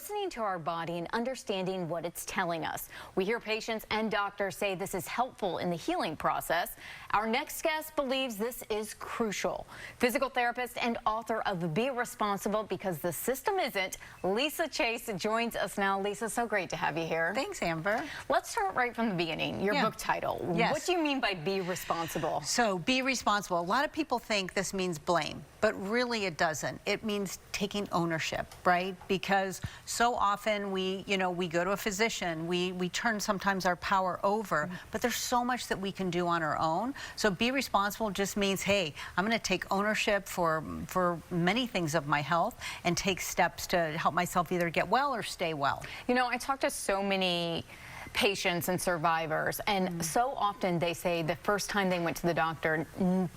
listening to our body and understanding what it's telling us. We hear patients and doctors say this is helpful in the healing process. Our next guest believes this is crucial. Physical therapist and author of beResponsible, Because the System Isn't, Lisa Chase joins us now. Lisa, so great to have you here. Thanks, Amber. Let's start right from the beginning. Your book title. Yes. What do you mean by be responsible? So, be responsible. A lot of people think this means blame, but really it doesn't. It means taking ownership, right? Because so often we go to a physician, we turn sometimes our power over, but there's so much that we can do on our own. So be responsible just means, hey, I'm going to take ownership for many things of my health and take steps to help myself either get well or stay well. You know, I talk to so many patients and survivors, and so often they say the first time they went to the doctor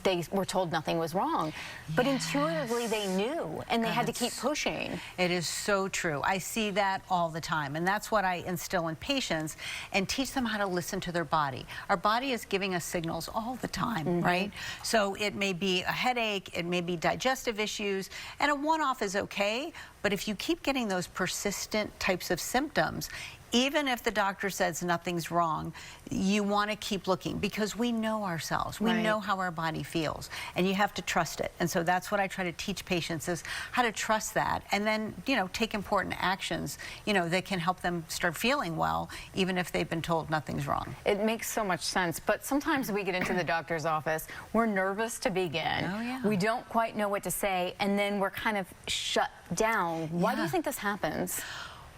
they were told nothing was wrong, but intuitively they knew, and they had to keep pushing. It is so true. I see that all the time, and that's what I instill in patients and teach them how to listen to their body. Our body is giving us signals all the time, right? So it may be a headache, it may be digestive issues, and a one-off is okay, but if you keep getting those persistent types of symptoms, even if the doctor says nothing's wrong, you want to keep looking because we know ourselves. We know how our body feels, and you have to trust it. And so that's what I try to teach patients, is how to trust that, and then, take important actions, that can help them start feeling well, even if they've been told nothing's wrong. It makes so much sense, but sometimes we get into the doctor's office, we're nervous to begin. Oh, yeah. We don't quite know what to say, and then we're kind of shut down. Why do you think this happens?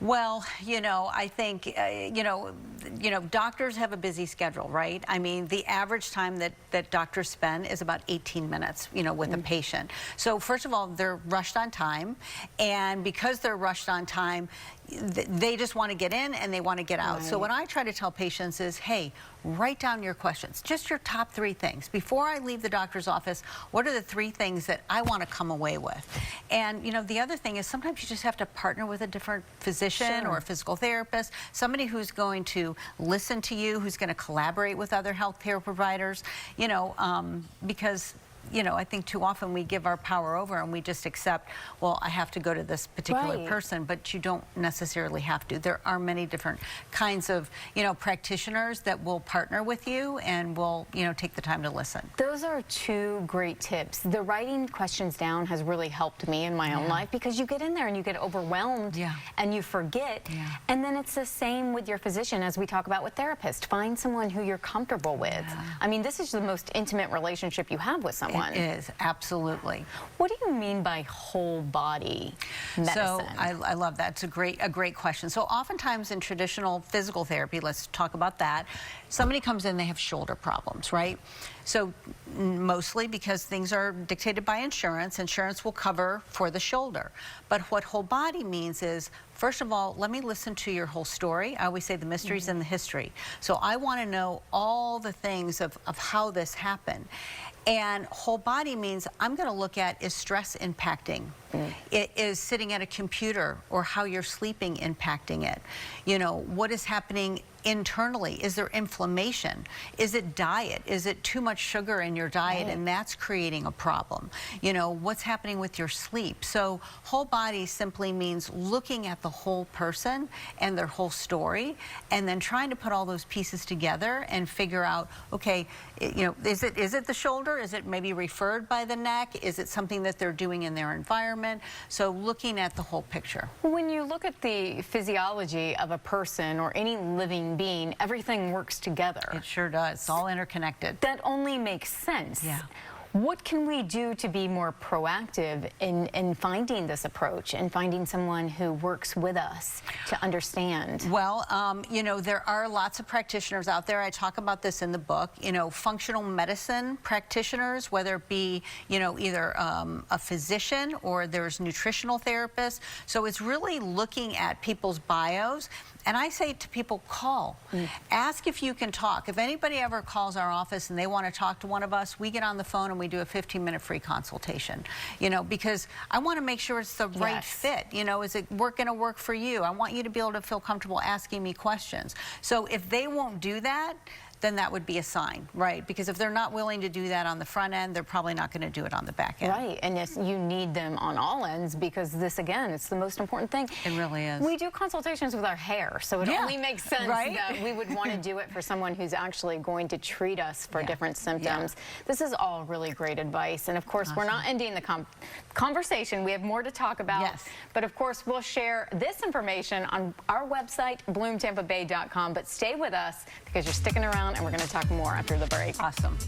Well, I think, doctors have a busy schedule, right? I mean, the average time that doctors spend is about 18 minutes, with a patient. So first of all, they're rushed on time, and because they're rushed on time, they just want to get in and they want to get out. So what I try to tell patients is, hey, write down your questions, just your top 3 things. Before I leave the doctor's office, what are the 3 things that I want to come away with? And, the other thing is sometimes you just have to partner with a different physician or a physical therapist, somebody who's going to listen to you, who's going to collaborate with other healthcare providers, because I think too often we give our power over and we just accept, well, I have to go to this particular person, but you don't necessarily have to. There are many different kinds of, practitioners that will partner with you and will, take the time to listen. Those are 2 great tips. The writing questions down has really helped me in my own life, because you get in there and you get overwhelmed and you forget. And then it's the same with your physician, as we talk about with therapists. Find someone who you're comfortable with. I mean, this is the most intimate relationship you have with someone. It is, absolutely. What do you mean by whole body medicine? So I love that. It's a great question. So oftentimes in traditional physical therapy, let's talk about that, somebody comes in, they have shoulder problems, right? So mostly because things are dictated by insurance, insurance will cover for the shoulder. But what whole body means is, first of all, let me listen to your whole story. I always say the mystery's in the history. So I want to know all the things of how this happened. And whole body means I'm going to look at, is stress impacting? Is sitting at a computer or how you're sleeping impacting it? What is happening internally? Is there inflammation? Is it diet? Is it too much sugar in your diet and that's creating a problem? What's happening with your sleep? So whole body simply means looking at the whole person and their whole story, and then trying to put all those pieces together and figure out, okay, is it the shoulder? Is it maybe referred by the neck? Is it something that they're doing in their environment? So looking at the whole picture. When you look at the physiology of a person or any living being, everything works together. It sure does. It's all interconnected. That only makes sense. What can we do to be more proactive in finding this approach and finding someone who works with us to understand? Well, there are lots of practitioners out there. I talk about this in the book. Functional medicine practitioners, whether it be, either a physician or there's nutritional therapists. So it's really looking at people's bios. And I say to people, call. Ask if you can talk. If anybody ever calls our office and they want to talk to one of us, we get on the phone and we do a 15-minute free consultation. Because I want to make sure it's the right fit. Is it going to work for you? I want you to be able to feel comfortable asking me questions. So if they won't do that, then that would be a sign, right? Because if they're not willing to do that on the front end, they're probably not going to do it on the back end. Right, and yes, you need them on all ends because this, again, it's the most important thing. It really is. We do consultations with our hair, so it only makes sense that we would want to do it for someone who's actually going to treat us for different symptoms. This is all really great advice, and of course, we're not ending the conversation. We have more to talk about, but of course, we'll share this information on our website, bloomtampabay.com, but stay with us because you're sticking around and we're going to talk more after the break. Awesome.